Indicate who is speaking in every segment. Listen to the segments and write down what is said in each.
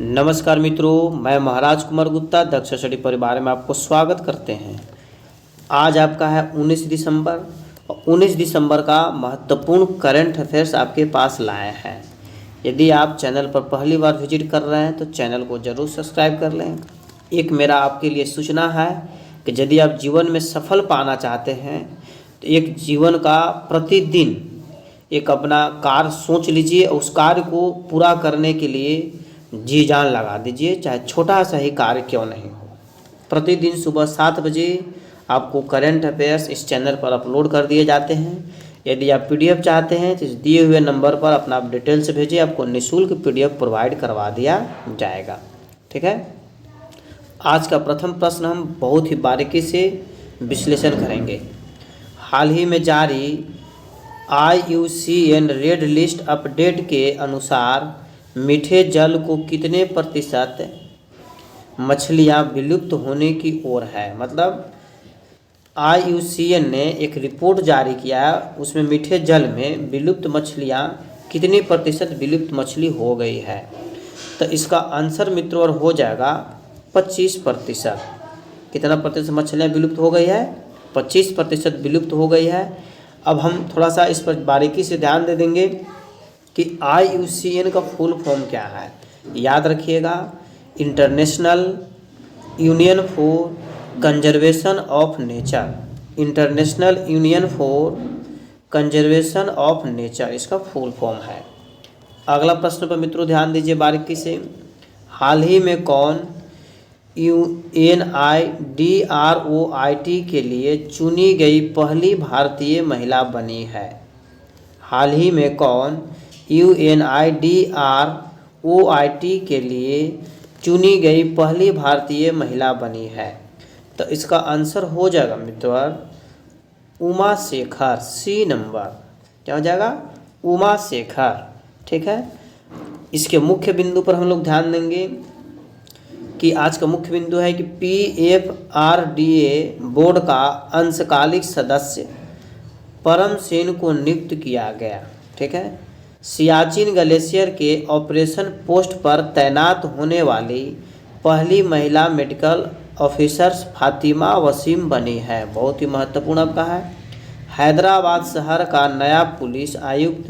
Speaker 1: नमस्कार मित्रों, मैं महाराज कुमार गुप्ता दक्ष स्टडी परिवार में आपको स्वागत करते हैं। आज आपका है 19 दिसंबर और 19 दिसंबर का महत्वपूर्ण करंट अफेयर्स आपके पास लाए हैं। यदि आप चैनल पर पहली बार विजिट कर रहे हैं तो चैनल को ज़रूर सब्सक्राइब कर लें। एक मेरा आपके लिए सूचना है कि यदि आप जीवन में सफल पाना चाहते हैं तो एक जीवन का प्रतिदिन एक अपना कार्य सोच लीजिए और उस कार्य को पूरा करने के लिए जी जान लगा दीजिए, चाहे छोटा सा ही कार्य क्यों नहीं हो। प्रतिदिन सुबह 7 बजे आपको करंट अफेयर्स इस चैनल पर अपलोड कर दिए जाते हैं। यदि आप पीडीएफ चाहते हैं तो इस दिए हुए नंबर पर अपना आप डिटेल्स भेजिए, आपको निःशुल्क पीडीएफ प्रोवाइड करवा दिया जाएगा। ठीक है। आज का प्रथम प्रश्न हम बहुत ही बारीकी से विश्लेषण करेंगे। हाल ही में जारी IUCN रेड लिस्ट अपडेट के अनुसार मीठे जल को कितने प्रतिशत मछलियां विलुप्त होने की ओर है। मतलब IUCN ने एक रिपोर्ट जारी किया, उसमें मीठे जल में विलुप्त मछलियां कितने प्रतिशत विलुप्त मछली हो गई है। तो इसका आंसर मित्रों हो जाएगा 25%। कितना प्रतिशत मछलियां विलुप्त हो गई है? 25% विलुप्त हो गई है। अब हम थोड़ा सा इस पर बारीकी से ध्यान दे देंगे कि IUCN का फुल फॉर्म क्या है। याद रखिएगा, international union for conservation of nature. International union for conservation of nature इसका फुल फॉर्म है। अगला प्रश्न पर मित्रों ध्यान दीजिए बारीकी से। हाल ही में कौन UNIDROIT के लिए चुनी गई पहली भारतीय महिला बनी है। हाल ही में कौन UNIDROIT के लिए चुनी गई पहली भारतीय महिला बनी है। तो इसका आंसर हो जाएगा मित्रों उमा शेखर। सी नंबर क्या हो जाएगा? उमा शेखर। ठीक है। इसके मुख्य बिंदु पर हम लोग ध्यान देंगे कि आज का मुख्य बिंदु है कि PFRDA बोर्ड का अंशकालिक सदस्य परम सेन को नियुक्त किया गया। ठीक है। सियाचिन ग्लेशियर के ऑपरेशन पोस्ट पर तैनात होने वाली पहली महिला मेडिकल ऑफिसर फातिमा वसीम बनी है। बहुत ही महत्वपूर्ण आपका है। हैदराबाद शहर का नया पुलिस आयुक्त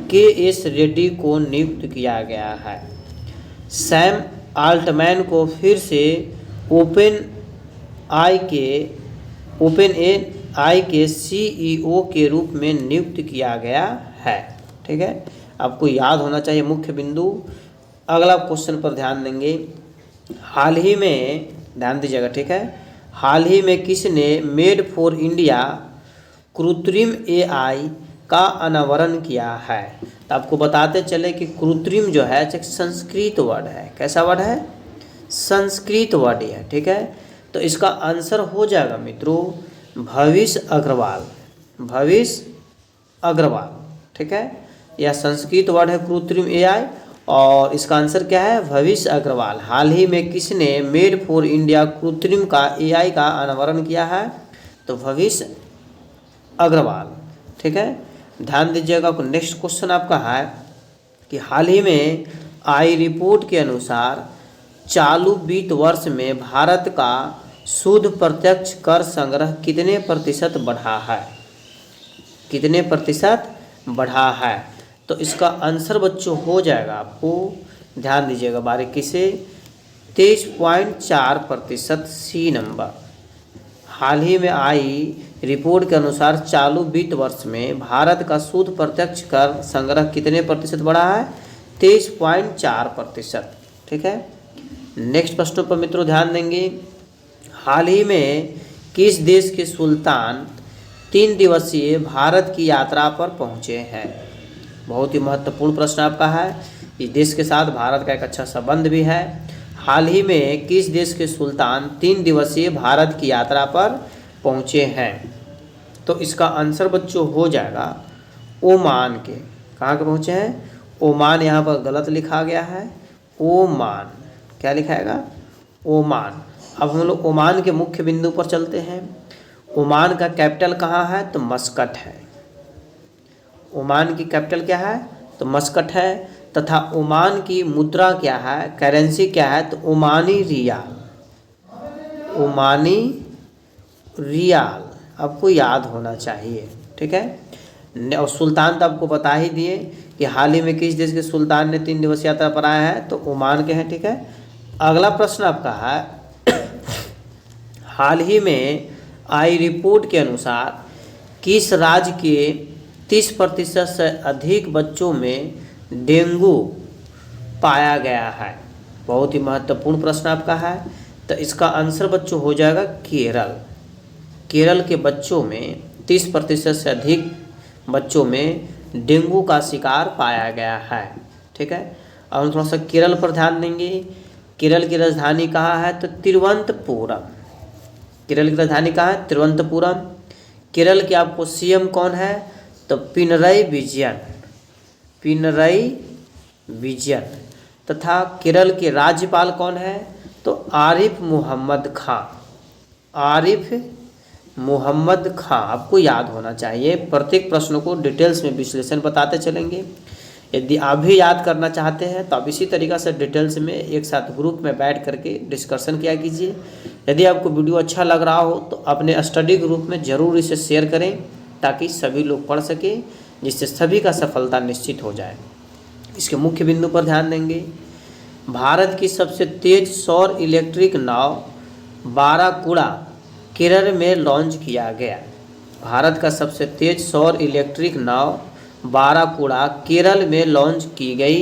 Speaker 1: KS रेड्डी को नियुक्त किया गया है। सैम आल्टमैन को फिर से ओपन AI के CEO के रूप में नियुक्त किया गया है। ठीक है। आपको याद होना चाहिए मुख्य बिंदु। अगला क्वेश्चन पर ध्यान देंगे। हाल ही में ध्यान दीजिएगा। ठीक है। हाल ही में किसने मेड फॉर इंडिया कृत्रिम AI का अनावरण किया है। तो आपको बताते चले कि कृत्रिम जो है एक संस्कृत वर्ड है। कैसा वर्ड है? संस्कृत वर्ड है। ठीक है। तो इसका आंसर हो जाएगा मित्रों भविष्य अग्रवाल। भविष्य अग्रवाल। ठीक है। यह संस्कृत वर्ड है कृत्रिम AI और इसका आंसर क्या है? भविष्य अग्रवाल। हाल ही में किसने मेड फॉर इंडिया कृत्रिम का AI का अनावरण किया है? तो भविष्य अग्रवाल। ठीक है। ध्यान दीजिएगा। नेक्स्ट क्वेश्चन आपका है कि हाल ही में आई रिपोर्ट के अनुसार चालू वित्त वर्ष में भारत का शुद्ध प्रत्यक्ष कर संग्रह कितने प्रतिशत बढ़ा है? कितने प्रतिशत बढ़ा है? तो इसका आंसर बच्चों हो जाएगा, आपको ध्यान दीजिएगा बारीकी से, 23.4%। सी नंबर। हाल ही में आई रिपोर्ट के अनुसार चालू वित्त वर्ष में भारत का शुद्ध प्रत्यक्ष कर संग्रह कितने प्रतिशत बढ़ा है? 23.4%। ठीक है। नेक्स्ट प्रश्नों पर मित्रों ध्यान देंगे। हाल ही में किस देश के सुल्तान 3 दिवसीय भारत की यात्रा पर पहुंचे हैं? बहुत ही महत्वपूर्ण प्रश्न आपका है। इस देश के साथ भारत का एक अच्छा संबंध भी है। हाल ही में किस देश के सुल्तान 3 दिवसीय भारत की यात्रा पर पहुंचे हैं? तो इसका आंसर बच्चों हो जाएगा ओमान के। कहाँ के पहुंचे हैं? ओमान। यहाँ पर गलत लिखा गया है, ओमान। क्या लिखाएगा? ओमान। अब हम लोग ओमान के मुख्य बिंदु पर चलते हैं। ओमान का कैपिटल कहाँ है? तो मस्कट है। ओमान की कैपिटल क्या है? तो मस्कट है। तथा ओमान की मुद्रा क्या है, करेंसी क्या है, तो ओमानी रियाल। ओमानी रियाल आपको याद होना चाहिए, ठीक है। और सुल्तान तो आपको बता ही दिए कि हाल ही में किस देश के सुल्तान ने 3 दिवसीय यात्रा पर आया है, तो ओमान के हैं, ठीक है। अगला प्रश्न आपका है हाल ही में आई रिपोर्ट के अनुसार किस राज्य के 30% से अधिक बच्चों में डेंगू पाया गया है। बहुत ही महत्वपूर्ण प्रश्न आपका है। तो इसका आंसर बच्चों हो जाएगा केरल। केरल के बच्चों में 30% से अधिक बच्चों में डेंगू का शिकार पाया गया है, ठीक है। अब हम थोड़ा सा केरल पर ध्यान देंगे। केरल की राजधानी कहाँ है, तो तिरुवनंतपुरम। केरल की राजधानी कहाँ है, तिरुवनंतपुरम। केरल के आपको सीएम कौन है, तो पिनरई विजयन। पिनरई विजयन। तथा केरल के राज्यपाल कौन है, तो आरिफ मोहम्मद खां। आरिफ मोहम्मद खां आपको याद होना चाहिए। प्रत्येक प्रश्न को डिटेल्स में विश्लेषण बताते चलेंगे। यदि आप भी याद करना चाहते हैं तो आप इसी तरीक़ा से डिटेल्स में एक साथ ग्रुप में बैठ करके डिस्कशन किया कीजिए। यदि आपको वीडियो अच्छा लग रहा हो तो अपने स्टडी ग्रुप में ज़रूर इसे शेयर करें ताकि सभी लोग पढ़ सकें, जिससे सभी का सफलता निश्चित हो जाए। इसके मुख्य बिंदु पर ध्यान देंगे। भारत की सबसे तेज सौर इलेक्ट्रिक नाव बाराकुड़ा केरल में लॉन्च किया गया। भारत का सबसे तेज सौर इलेक्ट्रिक नाव बाराकुड़ा केरल में लॉन्च की गई।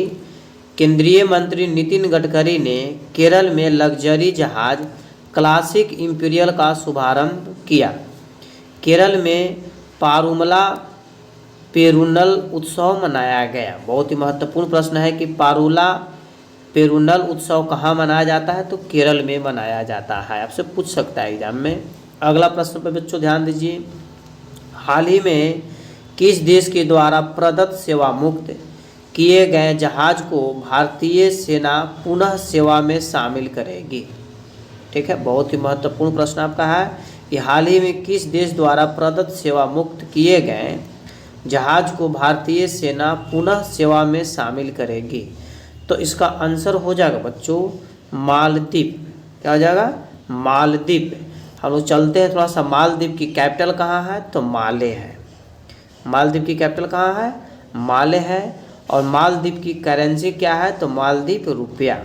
Speaker 1: केंद्रीय मंत्री नितिन गडकरी ने केरल में लग्जरी जहाज क्लासिक इंपीरियल का शुभारंभ किया। केरल में पारुमला पेरुनल उत्सव मनाया गया। बहुत ही महत्वपूर्ण प्रश्न है कि पारुला पेरुनल उत्सव कहाँ मनाया जाता है, तो केरल में मनाया जाता है। आपसे पूछ सकता है एग्जाम में। अगला प्रश्न पर बच्चों ध्यान दीजिए। हाल ही में किस देश के द्वारा प्रदत्त सेवा मुक्त किए गए जहाज को भारतीय सेना पुनः सेवा में शामिल करेगी, ठीक है। बहुत ही महत्वपूर्ण प्रश्न आपका है कि हाल ही में किस देश द्वारा प्रदत्त सेवा मुक्त किए गए जहाज को भारतीय सेना पुनः सेवा में शामिल करेगी। तो इसका आंसर हो जाएगा बच्चों मालदीव। क्या हो जाएगा, मालदीव। हम लोग चलते हैं थोड़ा सा। मालदीव की कैपिटल कहाँ है, तो माले है। मालदीव की कैपिटल कहाँ है, माले है। और मालदीव की करेंसी क्या है, तो मालदीव रुपया।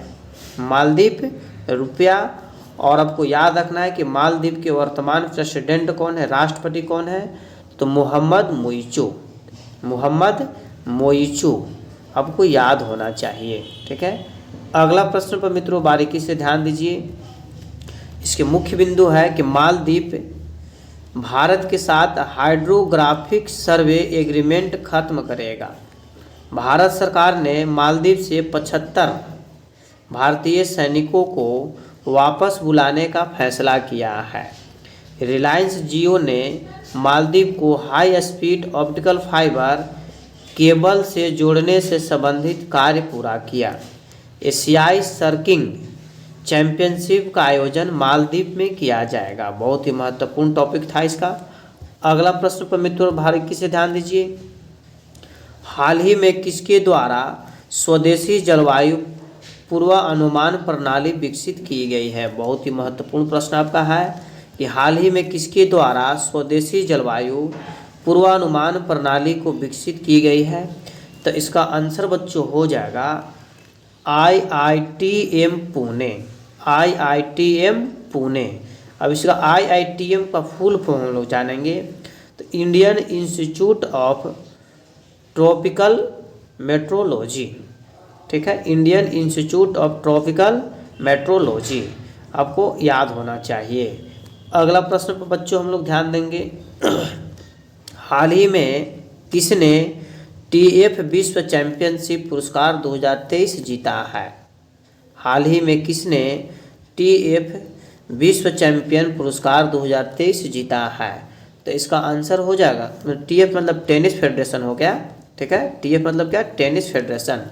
Speaker 1: मालदीव रुपया। और आपको याद रखना है कि मालदीव के वर्तमान प्रेसिडेंट कौन है, राष्ट्रपति कौन है, तो मोहम्मद मोइचो। मोहम्मद मोइचो आपको याद होना चाहिए, ठीक है। अगला प्रश्न पर मित्रों बारीकी से ध्यान दीजिए। इसके मुख्य बिंदु है कि मालदीव भारत के साथ हाइड्रोग्राफिक सर्वे एग्रीमेंट खत्म करेगा। भारत सरकार ने मालदीव से 75 भारतीय सैनिकों को वापस बुलाने का फैसला किया है। रिलायंस जियो ने मालदीव को high speed optical fibre cable से जोड़ने से संबंधित कार्य पूरा किया। एशियाई सर्किंग चैंपियनशिप का आयोजन मालदीव में किया जाएगा। बहुत ही महत्वपूर्ण टॉपिक था इसका। अगला प्रश्न पर मित्रों बारीकी से ध्यान दीजिए। हाल ही में किसके द्वारा स्वदेशी जलवायु पूर्वानुमान प्रणाली विकसित की गई है। बहुत ही महत्वपूर्ण प्रश्न आपका है कि हाल ही में किसके द्वारा स्वदेशी जलवायु पूर्वानुमान प्रणाली को विकसित की गई है। तो इसका आंसर बच्चों हो जाएगा IITM पुणे। IITM पुणे। अब इसका IITM का फुल फॉर्म हम लोग जानेंगे। तो Indian institute of tropical metrology, ठीक है। Indian institute of tropical metrology आपको याद होना चाहिए। अगला प्रश्न पर बच्चों हम लोग ध्यान देंगे। हाल ही में किसने TF विश्व चैंपियनशिप पुरस्कार 2023 जीता है। हाल ही में किसने TF विश्व चैंपियन पुरस्कार 2023 जीता है। तो इसका आंसर हो जाएगा, TF मतलब टेनिस फेडरेशन हो गया, ठीक है। TF मतलब क्या, टेनिस फेडरेशन।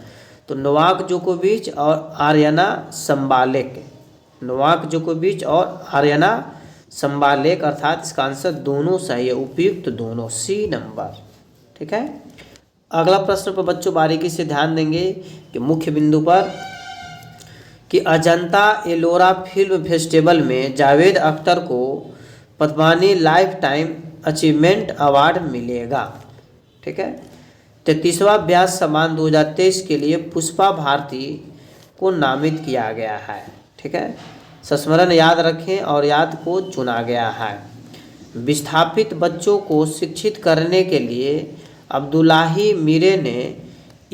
Speaker 1: तो नोवाक जोकोविच और आर्याना संबालेक। नोवाक जोकोविच और आर्याना संबालेक, अर्थात इसका आंसर दोनों सही है, उपयुक्त दोनों, C नंबर, ठीक है। अगला प्रश्न पर बच्चों बारीकी से ध्यान देंगे कि मुख्य बिंदु पर कि अजंता एलोरा फिल्म फेस्टिवल में जावेद अख्तर को पद्मानी लाइफ टाइम अचीवमेंट अवार्ड मिलेगा। ठीक है। 33वां व्यास सम्मान 2023 के लिए पुष्पा भारती को नामित किया गया है। ठीक है। संस्मरण याद रखें और याद को चुना गया है। विस्थापित बच्चों को शिक्षित करने के लिए अब्दुल्लाही मीरे ने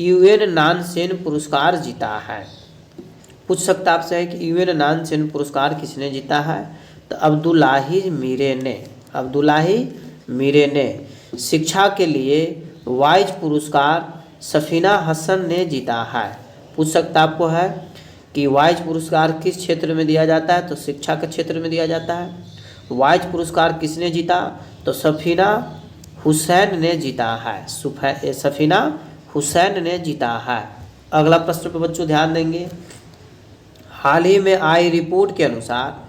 Speaker 1: UN नानसेन पुरस्कार जीता है। पूछ सकता आपसे है कि UN नानसेन पुरस्कार किसने जीता है? तो अब्दुल्लाही मीरे ने। शिक्षा के लिए वाइज पुरस्कार सफीना हसन ने जीता है। पूछ सकता आपको है कि वाइज पुरस्कार किस क्षेत्र में दिया जाता है? तो शिक्षा के क्षेत्र में दिया जाता है। वाइज पुरस्कार किसने जीता? तो सफीना हुसैन ने जीता है। सफीना हुसैन ने जीता है। अगला प्रश्न पर बच्चों ध्यान देंगे। हाल ही में आई रिपोर्ट के अनुसार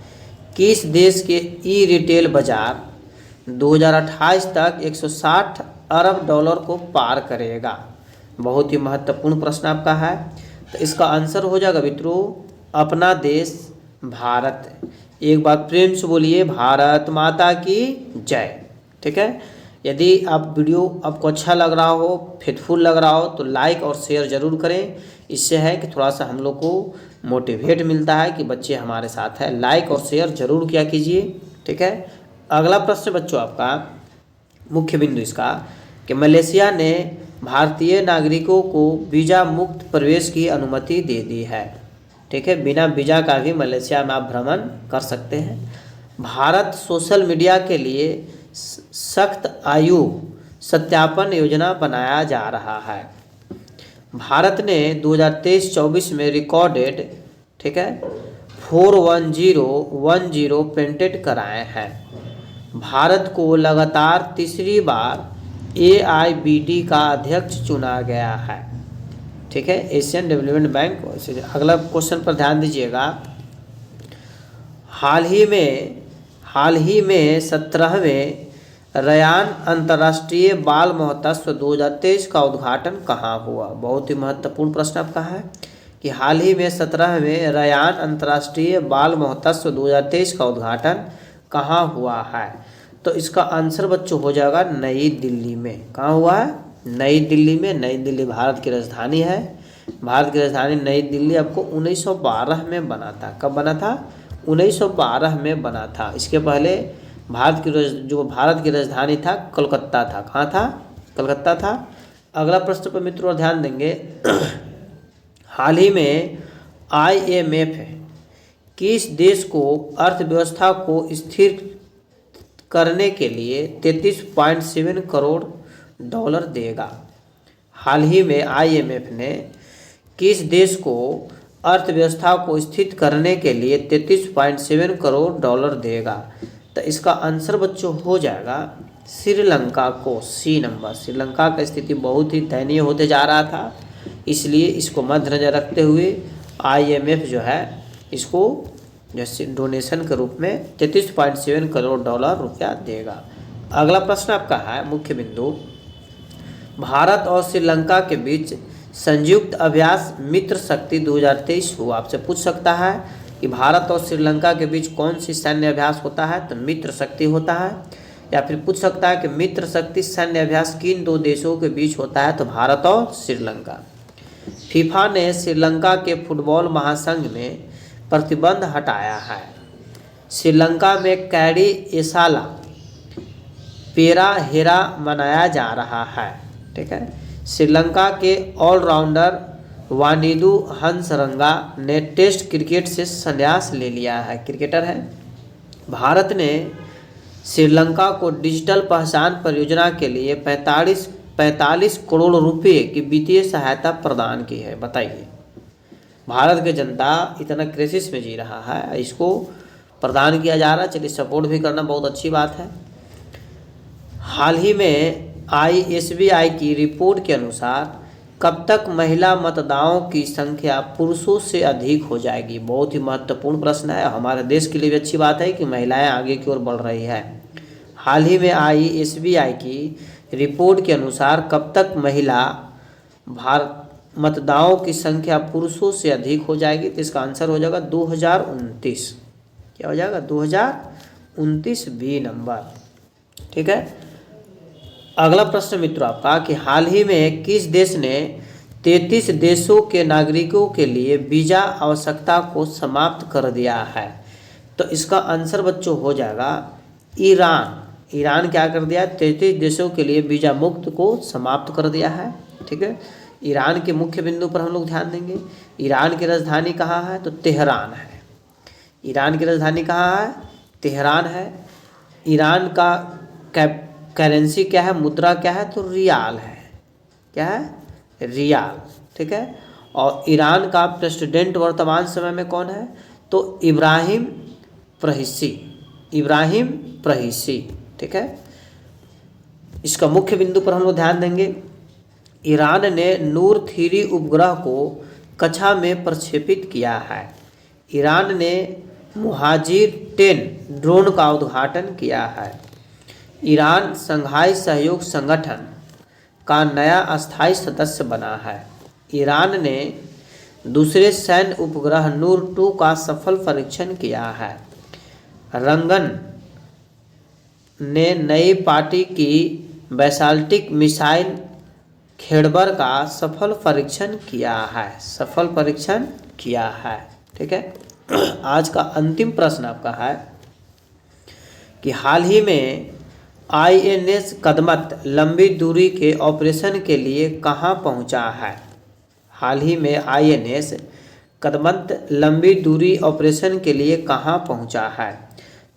Speaker 1: किस देश के ई रिटेल बाजार 2028 तक 160 अरब डॉलर को पार करेगा? बहुत ही महत्वपूर्ण प्रश्न आपका है। तो इसका आंसर हो जाएगा मित्रों अपना देश भारत। एक बार प्रेम से बोलिए भारत माता की जय। ठीक है। यदि आप वीडियो आपको अच्छा लग रहा हो, फेथफुल लग रहा हो तो लाइक और शेयर ज़रूर करें। इससे है कि थोड़ा सा हम लोग को मोटिवेट मिलता है कि बच्चे हमारे साथ हैं। लाइक और शेयर जरूर किया कीजिए। ठीक है। अगला प्रश्न बच्चों आपका मुख्य बिंदु इसका कि मलेशिया ने भारतीय नागरिकों को वीज़ा मुक्त प्रवेश की अनुमति दे दी है। ठीक है। बिना वीज़ा का भी मलेशिया में आप भ्रमण कर सकते हैं। भारत सोशल मीडिया के लिए सख्त आयु सत्यापन योजना बनाया जा रहा है। भारत ने 2023-24 में रिकॉर्डेड ठीक है 41010 पेटेंट कराए हैं। भारत को लगातार तीसरी बार AIBD का अध्यक्ष चुना गया है। ठीक है। Asian development bank. अगला क्वेश्चन पर ध्यान दीजिएगा। हाल ही में 17वें रयान अंतर्राष्ट्रीय बाल महोत्सव 2023 का उद्घाटन कहाँ हुआ? बहुत ही महत्वपूर्ण प्रश्न आपका है कि हाल ही में 17वें रयान अंतर्राष्ट्रीय बाल महोत्सव 2023 का उद्घाटन कहाँ हुआ है? तो इसका आंसर बच्चों हो जाएगा नई दिल्ली में। कहाँ हुआ है? नई दिल्ली में। नई दिल्ली भारत की राजधानी है। भारत की राजधानी नई दिल्ली आपको 1912 में बना था। कब बना था? 1912 में बना था। इसके पहले भारत की राजधानी था कोलकाता था। कहाँ था? कलकत्ता था। अगला प्रश्न पर मित्रों ध्यान देंगे। हाल ही में IMF किस देश को अर्थव्यवस्था को स्थिर करने के लिए 33.7 करोड़ डॉलर देगा? हाल ही में IMF ने किस देश को अर्थव्यवस्था को स्थिर करने के लिए 33.7 करोड़ डॉलर देगा? तो इसका आंसर बच्चों हो जाएगा श्रीलंका को। C number. श्रीलंका का स्थिति बहुत ही दयनीय होते जा रहा था, इसलिए इसको मद्देनजर रखते हुए IMF जो है इसको जैसे डोनेशन के रूप में 33.7 करोड़ डॉलर रुपया देगा। अगला प्रश्न आपका है मुख्य बिंदु। भारत और श्रीलंका के बीच संयुक्त अभ्यास मित्र शक्ति 2023 हुआ। आपसे पूछ सकता है कि भारत और श्रीलंका के बीच कौन सी सैन्य अभ्यास होता है? तो मित्र शक्ति होता है। या फिर पूछ सकता है कि मित्र शक्ति सैन्य अभ्यास किन दो देशों के बीच होता है? तो भारत और श्रीलंका। फीफा ने श्रीलंका के फुटबॉल महासंघ में प्रतिबंध हटाया है। श्रीलंका में कैडी एसाला पेरा हेरा मनाया जा रहा है। ठीक है। श्रीलंका के ऑलराउंडर वानिदु हंसरंगा ने टेस्ट क्रिकेट से संन्यास ले लिया है। क्रिकेटर है। भारत ने श्रीलंका को डिजिटल पहचान परियोजना के लिए 45 करोड़ रुपए की वित्तीय सहायता प्रदान की है। बताइए, भारत की जनता इतना क्राइसिस में जी रहा है, इसको प्रदान किया जा रहा है। चलिए सपोर्ट भी करना बहुत अच्छी बात है। हाल ही में ISBI की रिपोर्ट के अनुसार कब तक महिला मतदाताओं की संख्या पुरुषों से अधिक हो जाएगी? बहुत ही महत्वपूर्ण प्रश्न है। हमारे देश के लिए भी अच्छी बात है कि महिलाएं आगे की ओर बढ़ रही है। हाल ही में ISBI की रिपोर्ट के अनुसार कब तक मतदाताओं की संख्या पुरुषों से अधिक हो जाएगी, तो इसका आंसर हो जाएगा 2029। क्या हो जाएगा? 2029 बी नंबर। ठीक है। अगला प्रश्न मित्रों आपका कि हाल ही में किस देश ने 33 देशों के नागरिकों के लिए वीजा आवश्यकता को समाप्त कर दिया है? तो इसका आंसर बच्चों हो जाएगा ईरान। ईरान क्या कर दिया? 33 देशों के लिए वीजा मुक्त को समाप्त कर दिया है। ठीक है। ईरान के मुख्य बिंदु पर हम लोग ध्यान देंगे। ईरान की राजधानी कहाँ है? तो तेहरान है। ईरान की राजधानी कहाँ है? तेहरान है। ईरान का करेंसी क्या है? मुद्रा क्या है? तो रियाल है। क्या है? रियाल। ठीक है। और ईरान का प्रेसिडेंट वर्तमान समय में कौन है? तो इब्राहिम रईसी। इब्राहिम रईसी। ठीक है। इसका मुख्य बिंदु पर हम लोग ध्यान देंगे। ईरान ने नूर 3 उपग्रह को कक्षा में प्रक्षेपित किया है। ईरान ने मुहाजिर 10 ड्रोन का उद्घाटन किया है। ईरान शंघाई सहयोग संगठन का नया अस्थायी सदस्य बना है। ईरान ने दूसरे सैन्य उपग्रह नूर 2 का सफल परीक्षण किया है। रंगन ने नई पार्टी की बैसाल्टिक मिसाइल खेड़बर का सफल परीक्षण किया है। सफल परीक्षण किया है। ठीक है। आज का अंतिम प्रश्न आपका है कि हाल ही में INS कदमत लंबी दूरी के ऑपरेशन के लिए कहां पहुंचा है? हाल ही में INS कदमत लंबी दूरी ऑपरेशन के लिए कहां पहुंचा है?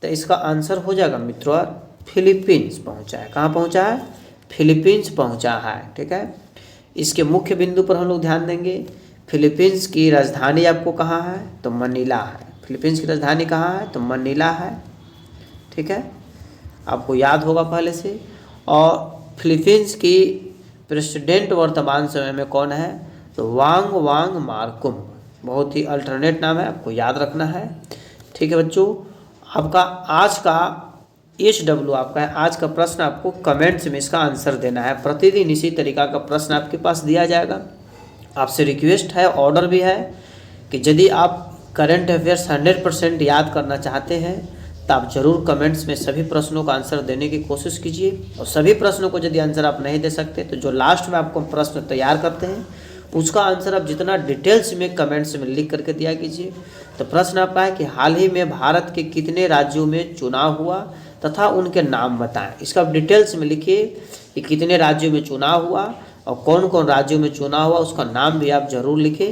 Speaker 1: तो इसका आंसर हो जाएगा मित्रों फिलीपींस पहुंचा है। कहां पहुंचा है? फिलीपींस पहुंचा है। ठीक है। इसके मुख्य बिंदु पर हम लोग ध्यान देंगे। फिलीपींस की राजधानी आपको कहाँ है? तो मनीला है। फिलीपींस की राजधानी कहाँ है? तो मनीला है। ठीक है। आपको याद होगा पहले से। और फिलीपींस की प्रेसिडेंट वर्तमान समय में कौन है? तो वांग मार्कुम। बहुत ही अल्टरनेट नाम है, आपको याद रखना है। ठीक है बच्चों। आपका आज का SW आपका है। आज का प्रश्न आपको कमेंट्स में इसका आंसर देना है। प्रतिदिन इसी तरीका का प्रश्न आपके पास दिया जाएगा। आपसे रिक्वेस्ट है, ऑर्डर भी है कि यदि आप करंट अफेयर्स 100% याद करना चाहते हैं तो आप ज़रूर कमेंट्स में सभी प्रश्नों का आंसर देने की कोशिश कीजिए। और सभी प्रश्नों को यदि आंसर आप नहीं दे सकते तो जो लास्ट में आपको प्रश्न तैयार करते हैं उसका आंसर आप जितना डिटेल्स में कमेंट्स में लिख करके दिया कीजिए। तो प्रश्न आपका है कि हाल ही में भारत के कितने राज्यों में चुनाव हुआ तथा उनके नाम बताएं। इसका आप डिटेल्स में लिखिए कि कितने राज्यों में चुनाव हुआ और कौन कौन राज्यों में चुनाव हुआ, उसका नाम भी आप जरूर लिखें।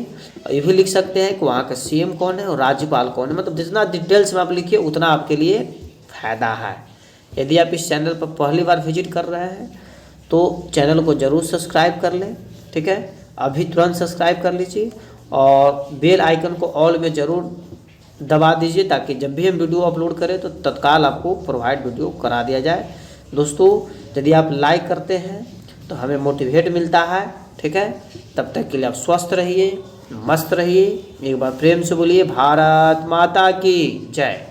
Speaker 1: और ये भी लिख सकते हैं कि वहाँ का CM कौन है और राज्यपाल कौन है। मतलब जितना डिटेल्स में आप लिखिए उतना आपके लिए फ़ायदा है। यदि आप इस चैनल पर पहली बार विजिट कर रहे हैं तो चैनल को ज़रूर सब्सक्राइब कर लें। ठीक है। अभी तुरंत सब्सक्राइब कर लीजिए और बेल आइकन को ऑल में ज़रूर दबा दीजिए ताकि जब भी हम वीडियो अपलोड करें तो तत्काल आपको प्रोवाइड वीडियो करा दिया जाए। दोस्तों यदि आप लाइक करते हैं तो हमें मोटिवेट मिलता है। ठीक है। तब तक के लिए आप स्वस्थ रहिए, मस्त रहिए। एक बार प्रेम से बोलिए भारत माता की जय।